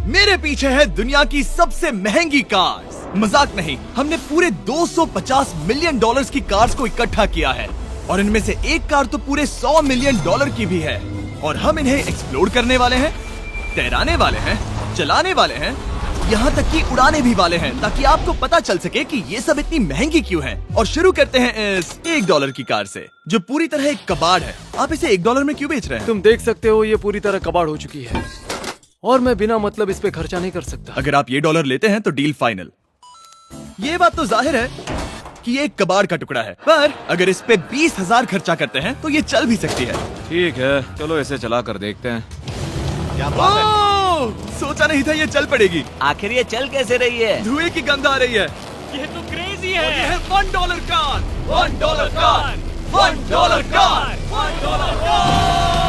मेरे पीछे है दुनिया की सबसे महंगी कार्स। मजाक नहीं, हमने पूरे 250 मिलियन डॉलर्स की कार्स को इकट्ठा किया है और इनमें से एक कार तो पूरे 100 मिलियन डॉलर की भी है। और हम इन्हें एक्सप्लोर करने वाले हैं, तैराने वाले हैं, चलाने वाले हैं, यहाँ तक कि उड़ाने भी वाले हैं, ताकि आपको पता चल सके कि ये सब इतनी महंगी क्यों हैं। और शुरू करते हैं इस $1 की कार से, जो पूरी तरह एक कबाड़ है। आप इसे $1 में क्यों बेच रहे हैं? तुम देख सकते हो ये पूरी तरह कबाड़ हो चुकी है और मैं बिना मतलब इस पे खर्चा नहीं कर सकता। अगर आप ये $1 लेते हैं तो डील फाइनल। ये बात तो जाहिर है कि ये एक कबाड़ का टुकड़ा है, पर अगर इस पे 20,000 खर्चा करते हैं तो ये चल भी सकती है। ठीक है, चलो इसे चला कर देखते हैं। क्या बात है? सोचा नहीं था ये चल पड़ेगी। आखिर ये चल कैसे रही है? धुएं की गंध आ रही है। ये तो क्रेजी और ये है $1 कार, $1 कार, $1 कार, $1 कार।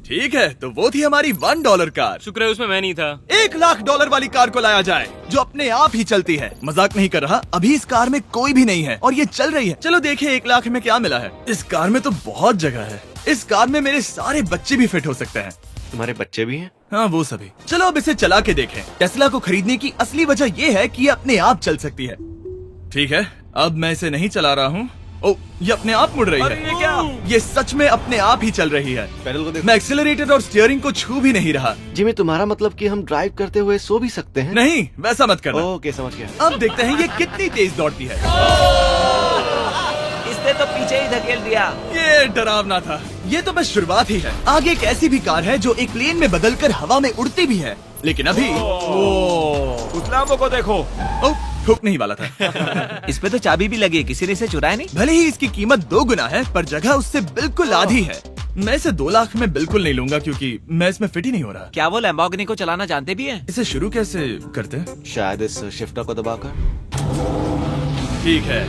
ठीक है, तो वो थी हमारी $1 कार। शुक्र है उसमें मैं नहीं था। $1,00,000 वाली कार को लाया जाए, जो अपने आप ही चलती है। मजाक नहीं कर रहा, अभी इस कार में कोई भी नहीं है और ये चल रही है। चलो देखें 1 लाख में क्या मिला है। इस कार में तो बहुत जगह है। इस कार में मेरे सारे बच्चे भी फिट हो सकते हैं। तुम्हारे बच्चे भी हैं? हाँ, वो सभी। चलो अब इसे चला के देखें। टेस्ला को खरीदने की असली वजह ये है कि ये अपने आप चल सकती है। ठीक है, अब मैं इसे नहीं चला रहा हूँ। ओ, ये अपने आप मुड़ रही है। ये क्या? ये सच में अपने आप ही चल रही है। पैडल को देखो। मैं एक्सेलरेटर और स्टीयरिंग को छू भी नहीं रहा। जिमी, तुम्हारा मतलब कि हम ड्राइव करते हुए सो भी सकते हैं? नहीं, वैसा मत करना। ओके, समझ गया। अब देखते हैं ये कितनी तेज दौड़ती है। इसने तो पीछे ही धकेल दिया। ये डरावना था। ये तो बस शुरुआत ही है। आगे एक ऐसी भी कार है जो एक प्लेन में बदलकर हवा में उड़ती भी है, लेकिन अभी उस लैम्बो को देखो। ओ, ठोकने ही वाला था। इस पे तो चाबी भी लगी है, किसी ने इसे चुराया नहीं। भले ही इसकी कीमत 2 गुना है, पर जगह उससे बिल्कुल आधी है। मैं इसे 2 लाख में बिल्कुल नहीं लूंगा, क्योंकि मैं इसमें फिट ही नहीं हो रहा। क्या वो लैम्बोर्गिनी को चलाना जानते भी हैं? इसे शुरू कैसे करते हैं? शायद इस शिफ्टर को दबाकर। ठीक है,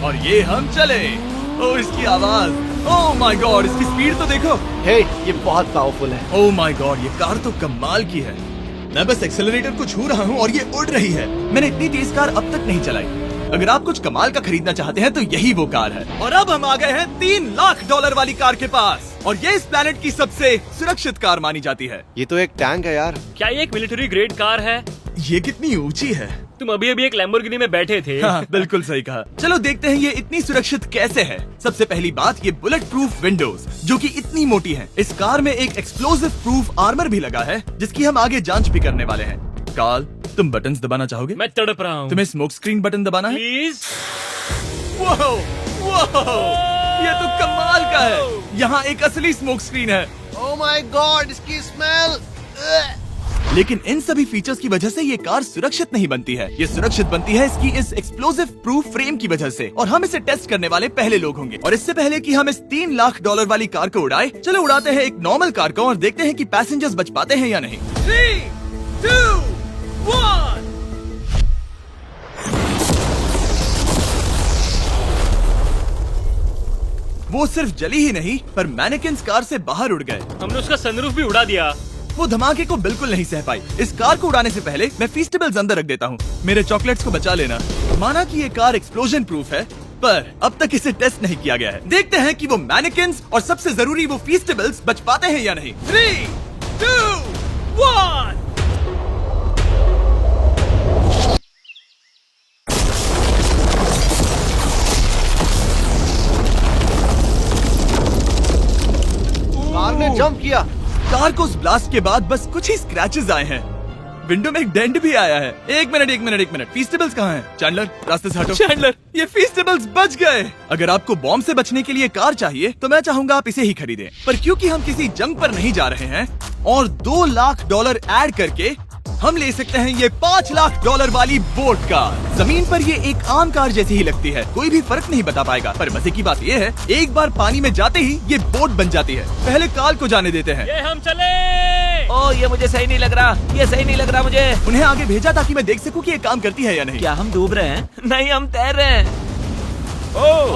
और ये हम चले। ओ, इसकी आवाज, ओह माय गॉड, इसकी स्पीड तो देखो। हे, ये बहुत पावरफुल है। ओह माय गॉड, ये कार तो कमाल की है। मैं बस एक्सेलरेटर को छू रहा हूँ और ये उड़ रही है। मैंने इतनी तेज कार अब तक नहीं चलाई। अगर आप कुछ कमाल का खरीदना चाहते हैं तो यही वो कार है। और अब हम आ गए हैं $3,00,000 वाली कार के पास, और ये इस प्लेनेट की सबसे सुरक्षित कार मानी जाती है। ये तो एक टैंक है यार। क्या ये एक मिलिट्री ग्रेड कार है? ये कितनी ऊंची है। तुम अभी अभी एक लैम्बोर्गिनी में बैठे थे। हाँ, बिल्कुल सही कहा। चलो देखते हैं ये इतनी सुरक्षित कैसे है। सबसे पहली बात, ये बुलेट प्रूफ विंडोज, जो कि इतनी मोटी हैं। इस कार में एक एक्सप्लोसिव प्रूफ आर्मर भी लगा है, जिसकी हम आगे जांच भी करने वाले हैं। कार्ल, तुम बटन्स दबाना चाहोगे? मैं तड़प रहा हूँ। तुम्हें स्मोक स्क्रीन बटन दबाना है? प्लीज। वाओ, वाओ, ये तो कमाल का है। यहाँ एक असली स्मोक स्क्रीन है। ओह माय गॉड, इसकी स्मेल। लेकिन इन सभी फीचर्स की वजह से ये कार सुरक्षित नहीं बनती है। ये सुरक्षित बनती है इसकी इस एक्सप्लोसिव प्रूफ फ्रेम की वजह से, और हम इसे टेस्ट करने वाले पहले लोग होंगे। और इससे पहले कि हम इस $3,00,000 वाली कार को उड़ाए, चलो उड़ाते हैं एक नॉर्मल कार को और देखते हैं कि पैसेंजर्स बच पाते हैं या नहीं। 3, 2, 1। वो सिर्फ जली ही नहीं, पर मैनेकिन्स कार से बाहर उड़ गए। हमने उसका सनरूफ भी उड़ा दिया। वो धमाके को बिल्कुल नहीं सह पाई। इस कार को उड़ाने से पहले मैं फीस्टेबल्स अंदर रख देता हूँ। मेरे चॉकलेट्स को बचा लेना। माना कि ये कार एक्सप्लोजन प्रूफ है, पर अब तक इसे टेस्ट नहीं किया गया है। देखते हैं कि वो मैनेकिन्स और सबसे जरूरी वो फीस्टेबल्स बच पाते हैं या नहीं। 3, 2, 1। कार ने जंप किया। कार को उस ब्लास्ट के बाद बस कुछ ही स्क्रैचेस आए हैं। विंडो में एक डेंट भी आया है। एक मिनट, फीस्टेबल्स कहाँ हैं? चैंडलर, रास्ते से हटो। चैंडलर, ये फीस्टेबल्स बच गए। अगर आपको बॉम्ब से बचने के लिए कार चाहिए तो मैं चाहूंगा आप इसे ही खरीदें। पर क्योंकि हम किसी जंग पर नहीं जा रहे हैं और $2,00,000 ऐड करके हम ले सकते हैं ये $5,00,000 वाली बोट कार। जमीन पर ये एक आम कार जैसी ही लगती है, कोई भी फर्क नहीं बता पाएगा। पर मजे की बात ये है, एक बार पानी में जाते ही ये बोट बन जाती है। पहले कार्ल को जाने देते हैं। ये हम चले। ओ, ये मुझे सही नहीं लग रहा। ये सही नहीं लग रहा मुझे। उन्हें आगे भेजा ताकि मैं देख सकूं कि ये काम करती है या नहीं। क्या हम डूब रहे हैं? नहीं, हम तैर रहे हैं।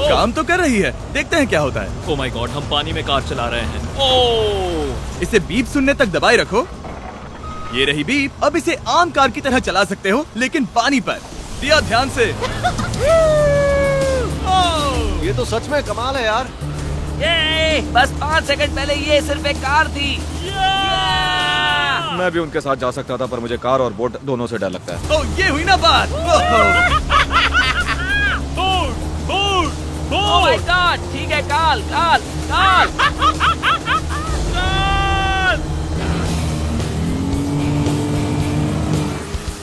काम तो कर रही है, देखते हैं क्या होता है। ओ माय गॉड, हम पानी में कार चला रहे हैं। ओ, इसे बीप सुनने तक दबाए रखो। ये रही बीप। अब इसे आम कार की तरह चला सकते हो, लेकिन पानी पर। दिया ध्यान से। ये तो सच में कमाल है यार। ये बस 5 सेकंड पहले ये सिर्फ एक कार थी। मैं भी उनके साथ जा सकता था, पर मुझे कार और बोट दोनों से डर लगता है। ओ ये हुई ना बात। ओह माय गॉड, ठीक है, काल काल काल।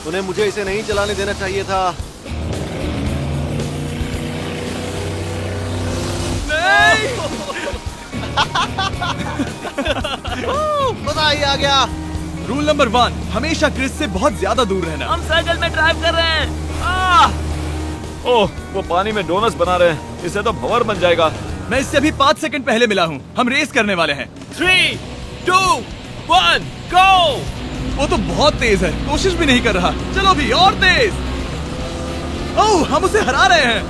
उन्हें मुझे इसे नहीं चलाने देना चाहिए था। मजा ही आ गया। रूल नंबर 1, हमेशा क्रिस से बहुत ज्यादा दूर रहना। हम सर्कल में ड्राइव कर रहे हैं। ओह, वो पानी में डोनट्स बना रहे हैं। इससे तो भंवर बन जाएगा। मैं इससे अभी 5 सेकंड पहले मिला हूँ। हम रेस करने वाले हैं। 3, 2, 1, go! वो तो बहुत तेज है, कोशिश भी नहीं कर रहा। चलो भी और तेज। ओह, हम उसे हरा रहे हैं।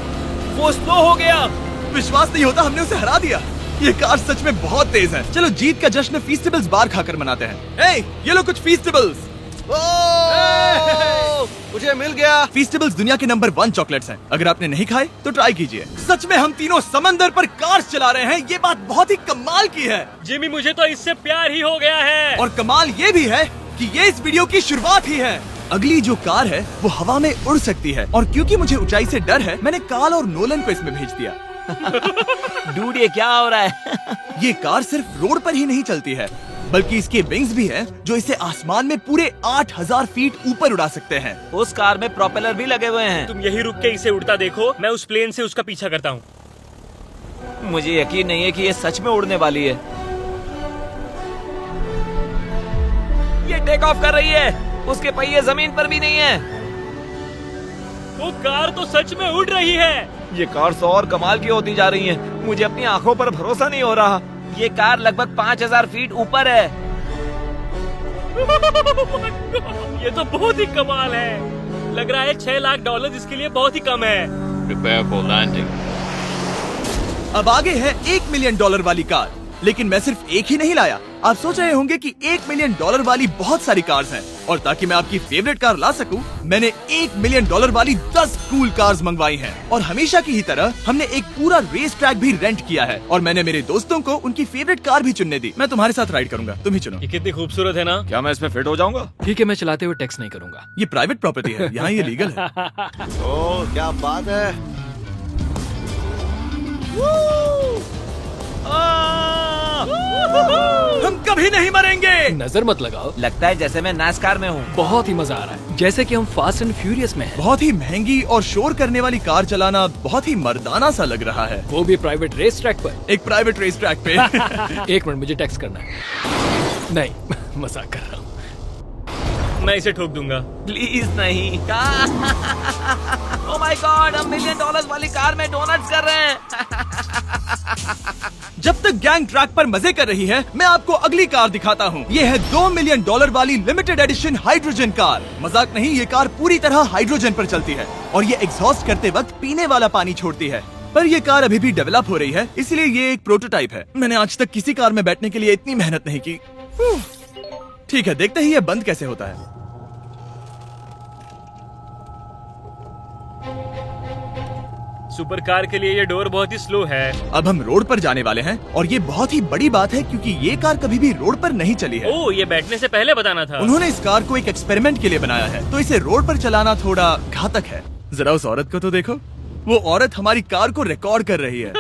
वो स्लो हो गया। विश्वास नहीं होता, हमने उसे हरा दिया। ये कार सच में बहुत तेज है। चलो जीत का जश्न फीस्टेबल्स बार खाकर मनाते हैं। ए, ये लो कुछ फीस्टेबल्स। मुझे मिल गया। फीस्टेबल्स दुनिया के नंबर 1 चॉकलेट्स हैं। अगर आपने नहीं खाए तो ट्राई कीजिए। सच में हम तीनों समंदर पर कार चला रहे हैं। ये बात बहुत ही कमाल की है। जिमी, मुझे तो इससे प्यार ही हो गया है। और कमाल ये भी है कि ये इस वीडियो की शुरुआत ही है। अगली जो कार है वो हवा में उड़ सकती है, और क्योंकि मुझे ऊंचाई से डर है, मैंने काल और नोलन को इसमें भेज दिया। डूड, ये क्या हो रहा है? ये कार सिर्फ रोड पर ही नहीं चलती है, बल्कि इसके विंग्स भी हैं जो इसे आसमान में पूरे 8000 फीट ऊपर उड़ा सकते हैं। उस कार में प्रोपेलर भी लगे हुए हैं। तुम यही रुक के इसे उड़ता देखो, मैं उस प्लेन से उसका पीछा करता हूँ। मुझे यकीन नहीं है कि ये सच में उड़ने वाली है। ये टेक ऑफ कर रही है। उसके पहिए जमीन पर भी नहीं है। वो कार तो सच में उड़ रही है। ये कार तो और कमाल की होती जा रही है। मुझे अपनी आंखों पर भरोसा नहीं हो रहा। ये कार लगभग 5000 फीट ऊपर है। ये तो बहुत ही कमाल है। लग रहा है $6 लाख इसके लिए बहुत ही कम है। Prepare for landing. अब आगे है $1 मिलियन वाली कार, लेकिन मैं सिर्फ एक ही नहीं लाया। आप सोच रहे होंगे कि $1 मिलियन वाली बहुत सारी कार्स हैं, और ताकि मैं आपकी फेवरेट कार ला सकूं, मैंने $1 मिलियन वाली 10 कूल कार्स मंगवाई हैं। और हमेशा की ही तरह हमने एक पूरा रेस ट्रैक भी रेंट किया है, और मैंने मेरे दोस्तों को उनकी फेवरेट कार भी चुनने दी। मैं तुम्हारे साथ राइड करूंगा, तुम ही चुनो। ये कितनी खूबसूरत है ना। क्या मैं इसमें फिट हो जाऊंगा? ठीक है, मैं चलाते हुए टेक्स्ट नहीं करूंगा। ये प्राइवेट प्रॉपर्टी है, यहाँ ये लीगल है। ओह, क्या बात है। हम कभी नहीं मरेंगे। नजर मत लगाओ। लगता है जैसे मैं नास्कार में हूँ। बहुत ही मजा आ रहा है, जैसे कि हम फास्ट एंड फ्यूरियस में हैं। बहुत ही महंगी और शोर करने वाली कार चलाना बहुत ही मर्दाना सा लग रहा है। वो भी प्राइवेट रेस ट्रैक पर। एक प्राइवेट रेस ट्रैक पे। 1 मिनट, मुझे टेक्स्ट करना है। नहीं, मजाक कर रहा हूँ। मैं इसे ठोक दूंगा। प्लीज नहीं। ओह माय गॉड, हम $1 मिलियन वाली कार में डोनट्स कर रहे हैं। जब तक गैंग ट्रैक पर मजे कर रही है, मैं आपको अगली कार दिखाता हूँ। ये है $2 मिलियन वाली लिमिटेड एडिशन हाइड्रोजन कार। मजाक नहीं, ये कार पूरी तरह हाइड्रोजन पर चलती है, और ये एग्जॉस्ट करते वक्त पीने वाला पानी छोड़ती है। पर ये कार अभी भी डेवलप हो रही है, इसलिए ये एक प्रोटोटाइप है। मैंने आज तक किसी कार में बैठने के लिए इतनी मेहनत नहीं की। ठीक है, देखते ही ये बंद कैसे होता है। सुपर कार के लिए ये डोर बहुत ही स्लो है। अब हम रोड पर जाने वाले हैं, और ये बहुत ही बड़ी बात है क्योंकि ये कार कभी भी रोड पर नहीं चली है। ओह, ये बैठने से पहले बताना था। उन्होंने इस कार को एक एक्सपेरिमेंट के लिए बनाया है, तो इसे रोड पर चलाना थोड़ा घातक है। जरा उस औरत को तो देखो, वो औरत हमारी कार को रिकॉर्ड कर रही है।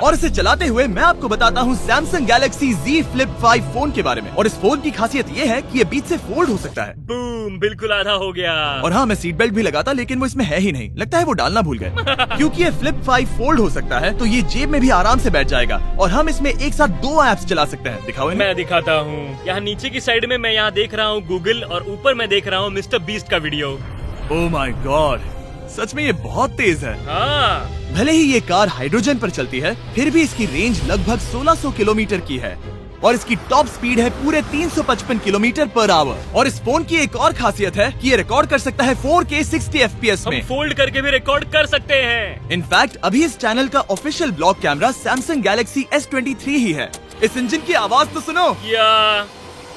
और इसे चलाते हुए मैं आपको बताता हूँ Samsung Galaxy Z Flip 5 phone के बारे में। और इस फोन की खासियत ये है कि ये बीच से फोल्ड हो सकता है। बूम, बिल्कुल आधा हो गया। और हाँ, मैं सीट बेल्ट भी लगाता, लेकिन वो इसमें है ही नहीं। लगता है वो डालना भूल गए। क्योंकि ये Flip 5 फोल्ड हो सकता है, तो ये जेब में भी आराम से बैठ जाएगा, और हम इसमें एक साथ 2 ऐप्स चला सकते हैं। दिखाओ इन्हें। मैं दिखाता हूँ। यहाँ नीचे की साइड में मैं यहाँ देख रहा हूँ गूगल, और ऊपर मैं देख रहा हूँ मिस्टर बीस्ट का वीडियो। ओह माय गॉड, सच में ये बहुत तेज है। हाँ, भले ही ये कार हाइड्रोजन पर चलती है, फिर भी इसकी रेंज लगभग 1600 किलोमीटर की है, और इसकी टॉप स्पीड है पूरे 355 किलोमीटर पर आवर। और इस फोन की एक और खासियत है कि ये रिकॉर्ड कर सकता है 4K 60 FPS हम में। फोल्ड करके भी रिकॉर्ड कर सकते हैं। इनफैक्ट अभी इस चैनल का official blog camera Samsung Galaxy S23 ही है। इस इंजन की आवाज तो सुनो।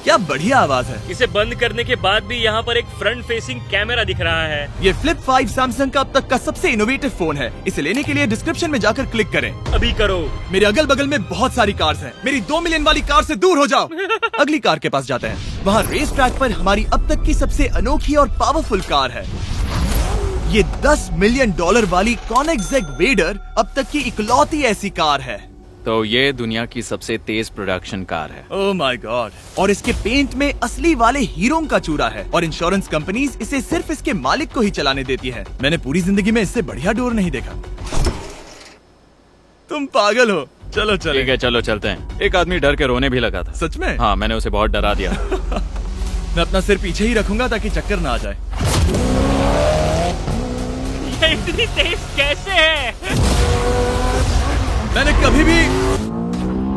क्या बढ़िया आवाज है। इसे बंद करने के बाद भी यहाँ पर एक फ्रंट फेसिंग कैमरा दिख रहा है। ये फ्लिप 5 सैमसंग का अब तक का सबसे इनोवेटिव फोन है। इसे लेने के लिए डिस्क्रिप्शन में जाकर क्लिक करें। अभी करो। मेरे अगल बगल में बहुत सारी कार्स हैं। मेरी 2 मिलियन वाली कार से दूर हो जाओ। अगली कार के पास जाते हैं। वहाँ रेस ट्रैक पर हमारी अब तक की सबसे अनोखी और पावरफुल कार है। ये $10 मिलियन वाली कॉनिग्सेग वेडर अब तक की इकलौती ऐसी कार है। तो ये दुनिया की सबसे तेज प्रोडक्शन कार है। Oh my God. और इसके पेंट में असली वाले हीरों का चूरा है और इंश्योरेंस कंपनीज इसे सिर्फ इसके मालिक को ही चलाने देती है। मैंने पूरी जिंदगी में इससे बढ़िया डोर नहीं देखा। तुम पागल हो। चलो चलो। ठीक है चलो चलते हैं। एक आदमी डर के रोने भी लगा था। सच में? हाँ मैंने उसे बहुत डरा दिया। मैं अपना सिर पीछे ही रखूंगा ताकि चक्कर ना आ जाए। ये इतनी तेज कैसे है? मैंने कभी भी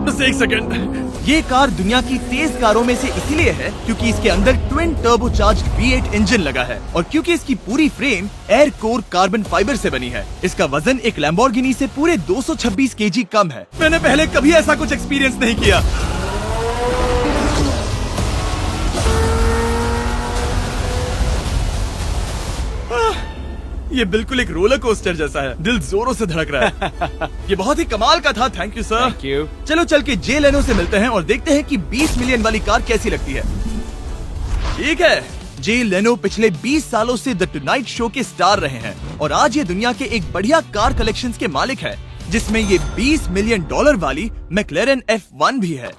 बस एक सेकंड। ये कार दुनिया की तेज कारों में से इसीलिए है क्योंकि इसके अंदर ट्विन टर्बोचार्ज्ड V8 इंजन लगा है और क्योंकि इसकी पूरी frame air core carbon fibre से बनी है। इसका वजन एक लैम्बोर्गिनी से पूरे 226 kg कम है। मैंने पहले कभी ऐसा कुछ एक्सपीरियंस नहीं किया। ये बिल्कुल एक रोलर कोस्टर जैसा है। दिल जोरों से धड़क रहा है। ये बहुत ही कमाल का था। Thank you sir. Thank you. चलो चल के जे लेनो से मिलते हैं और देखते हैं कि 20 मिलियन वाली कार कैसी लगती है। ठीक है। जे लेनो पिछले 20 सालों से द टुनाइट शो के स्टार रहे हैं और आज ये दुनिया के एक बढ़िया कार कलेक्शंस के मालिक है जिसमें ये $20 मिलियन वाली मैक्लेरन F1 भी है।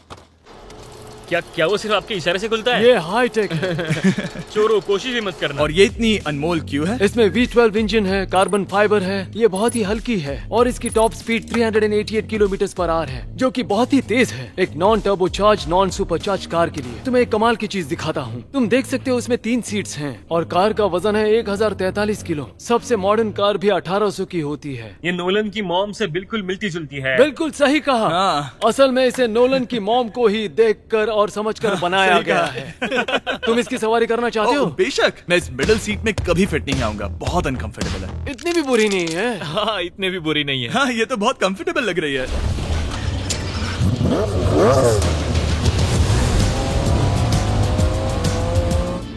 क्या वो सिर्फ आपके इशारे से खुलता है? ये हाई टेक है। चोरों कोशिश भी मत करना। और ये इतनी अनमोल क्यों है? इसमें V12 इंजन है, कार्बन फाइबर है, ये बहुत ही हल्की है और इसकी top speed 388 kilometre per hour है जो कि बहुत ही तेज है एक non turbocharge non supercharge car के लिए। तुम्हें एक कमाल की चीज दिखाता हूँ। तुम देख सकते हो उसमें 3 सीट्स हैं और कार का वजन है 1043 किलो। सबसे मॉडर्न कार भी 1800 की होती है। ये नोलन की मॉम से बिल्कुल मिलती जुलती है। बिल्कुल सही कहा। हाँ। असल में इसे नोलन की मॉम को ही देखकर और समझकर बनाया सही गया कहा। है। तुम इसकी सवारी करना चाहते हो? बेशक। मैं इस मिडिल सीट में कभी फिट नहीं आऊंगा। बहुत अनकंफर्टेबल है। इतनी भी बुरी नहीं है। हाँ इतने भी बुरी नहीं है। हाँ ये तो बहुत कंफर्टेबल लग रही है।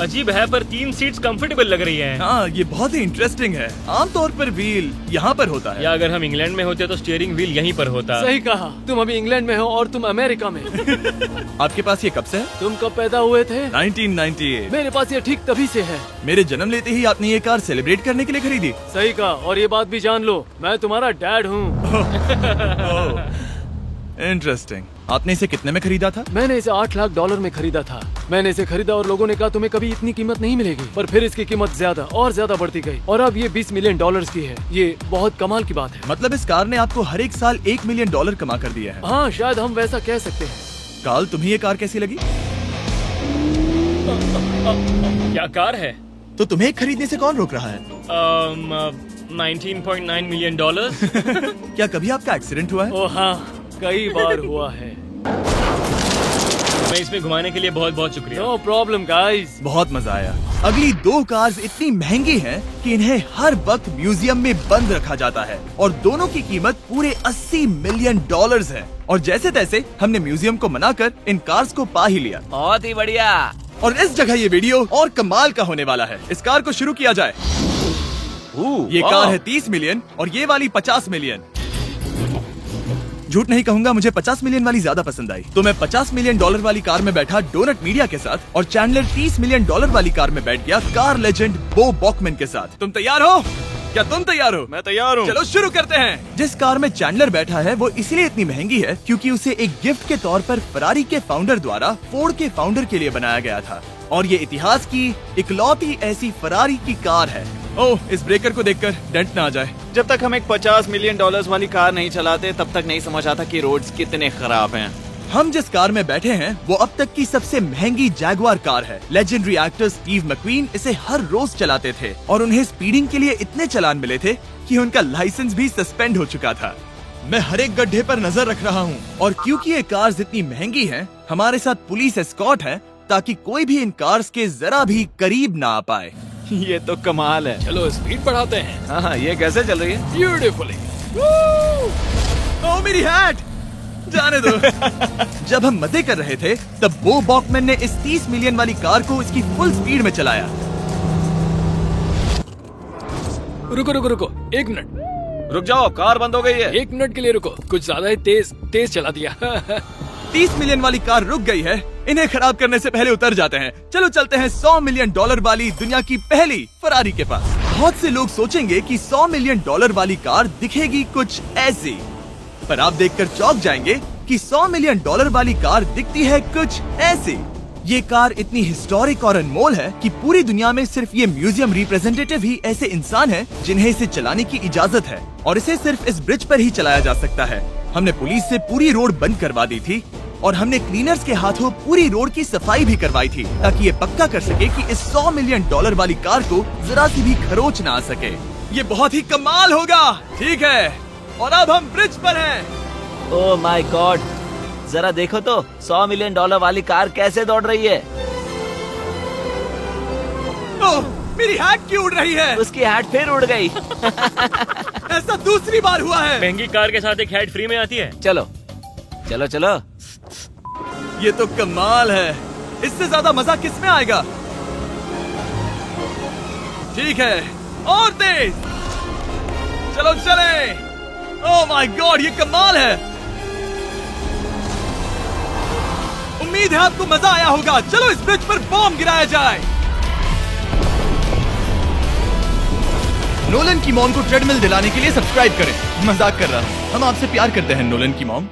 अजीब है पर 3 सीट्स कंफर्टेबल लग रही हैं। हाँ ये बहुत ही इंटरेस्टिंग है। आमतौर पर व्हील यहाँ पर होता है। या अगर हम इंग्लैंड में होते तो स्टीयरिंग व्हील यहीं पर होता। सही कहा। तुम अभी इंग्लैंड में हो और तुम अमेरिका में। आपके पास ये कब से है? तुम कब पैदा हुए थे? 1998। मेरे पास ये ठीक तभी से है। मेरे जन्म लेते ही आपने ये कार सेलिब्रेट करने के लिए खरीदी। सही कहा। और ये बात भी जान लो, मैं तुम्हारा डैड हूँ। इंटरेस्टिंग। आपने इसे कितने में खरीदा था? मैंने इसे $8 लाख में खरीदा था। मैंने इसे खरीदा और लोगों ने कहा तुम्हें कभी इतनी कीमत नहीं मिलेगी, पर फिर इसकी कीमत ज्यादा और ज्यादा बढ़ती गई और अब ये $20 मिलियन की है। ये बहुत कमाल की बात है। मतलब इस कार ने आपको हर एक साल $1 मिलियन कमा कर दिया है। हाँ शायद हम वैसा कह सकते हैं। काल तुम्हें ये कार कैसी लगी? क्या कार है? तो तुम्हें खरीदने से कौन रोक रहा है? 19.9 मिलियन डॉलर। क्या कभी आपका एक्सीडेंट हुआ है? ओ हाँ, कई बार हुआ है। मैं इसमें घुमाने के लिए बहुत बहुत शुक्रिया। No problem guys. बहुत मजा आया। अगली 2 कार्स इतनी महंगी हैं कि इन्हें हर वक्त म्यूजियम में बंद रखा जाता है और दोनों की कीमत पूरे $80 मिलियन है। और जैसे तैसे हमने म्यूजियम को मनाकर इन कार्स को पा ही लिया। बहुत ही बढ़िया। और इस जगह ये वीडियो और कमाल का होने वाला है। इस कार को शुरू किया जाए। ये कार है 30 मिलियन और ये वाली 50 मिलियन। झूठ नहीं कहूंगा, मुझे 50 मिलियन वाली ज्यादा पसंद आई। तो मैं $50 मिलियन वाली कार में बैठा डोनट मीडिया के साथ और चैंडलर $30 मिलियन वाली कार में बैठ गया कार लेजेंड बो बॉकमैन के साथ। तुम तैयार हो? क्या तुम तैयार हो? मैं तैयार हूँ। चलो शुरू करते हैं। जिस कार में चैंडलर बैठा है वो इसलिए इतनी महंगी है क्योंकि उसे एक गिफ्ट के तौर पर फरारी के फाउंडर द्वारा फोर्ड के फाउंडर के लिए बनाया गया था और ये इतिहास की इकलौती ऐसी फरारी की कार है। ओह, इस ब्रेकर को देखकर डेंट ना आ जाए। जब तक हम एक $50 मिलियन वाली कार नहीं चलाते तब तक नहीं समझ आता कि रोड्स कितने खराब हैं। हम जिस कार में बैठे हैं वो अब तक की सबसे महंगी जैगुआर कार है। लेजेंडरी एक्टर स्टीव मैक्वीन इसे हर रोज चलाते थे और उन्हें स्पीडिंग के लिए इतने चालान मिले थे कि उनका लाइसेंस भी सस्पेंड हो चुका था। मैं हर एक गड्ढे पर नजर रख रहा हूँ और क्योंकि ये कार्स इतनी महंगी हैं, हमारे साथ पुलिस एस्कॉर्ट है ताकि कोई भी इन कार्स के जरा भी करीब ना आ पाए। ये तो कमाल है। चलो स्पीड बढ़ाते हैं। हाँ ये कैसे चल रही है? ब्यूटीफुली। ओह मेरी हैट! जाने दो। जब हम मजे कर रहे थे तब बो बॉकमैन ने इस 30 मिलियन वाली कार को इसकी फुल स्पीड में चलाया। रुको रुको रुको, 1 मिनट। रुक जाओ, कार बंद हो गई है। 1 मिनट के लिए रुको, कुछ ज्यादा ही तेज चला दिया। 30 मिलियन वाली कार रुक गई है। इन्हें खराब करने से पहले उतर जाते हैं। चलो चलते हैं $100 मिलियन वाली दुनिया की पहली फरारी के पास। बहुत से लोग सोचेंगे कि $100 मिलियन वाली कार दिखेगी कुछ ऐसी, पर आप देखकर चौंक जाएंगे कि $100 मिलियन वाली कार दिखती है कुछ ऐसी। ये कार इतनी हिस्टोरिक और अनमोल है कि पूरी दुनिया में सिर्फ ये म्यूजियम रिप्रेजेंटेटिव ही ऐसे इंसान हैं जिन्हें इसे चलाने की इजाजत है, और इसे सिर्फ इस ब्रिज पर ही चलाया जा सकता है। हमने पुलिस से पूरी रोड बंद करवा दी थी और हमने क्लीनर्स के हाथों पूरी रोड की सफाई भी करवाई थी, ताकि ये पक्का कर सके कि इस $100 मिलियन वाली कार को जरा सी भी खरोच ना आ सके। ये बहुत ही कमाल होगा, ठीक है? और अब हम ब्रिज पर हैं। ओह माय गॉड, जरा देखो तो $100 मिलियन वाली कार कैसे दौड़ रही है। ओह, मेरी हैट क्यों उड़ रही है? उसकी हैट फिर उड़ गई। ऐसा दूसरी बार हुआ है। महंगी कार के साथ एक हेड फ्री में आती है। चलो चलो चलो। ये तो कमाल है। इससे ज्यादा मजा किस में आएगा? ठीक है, और तेज। चलो चले। ओह माय गॉड, ये कमाल है। उम्मीद है आपको मजा आया होगा। चलो इस ब्रिज पर बॉम्ब गिराया जाए। नोलन की मॉम को ट्रेडमिल दिलाने के लिए सब्सक्राइब करें। मजाक कर रहा हूँ, हम आपसे प्यार करते हैं नोलन की मॉम।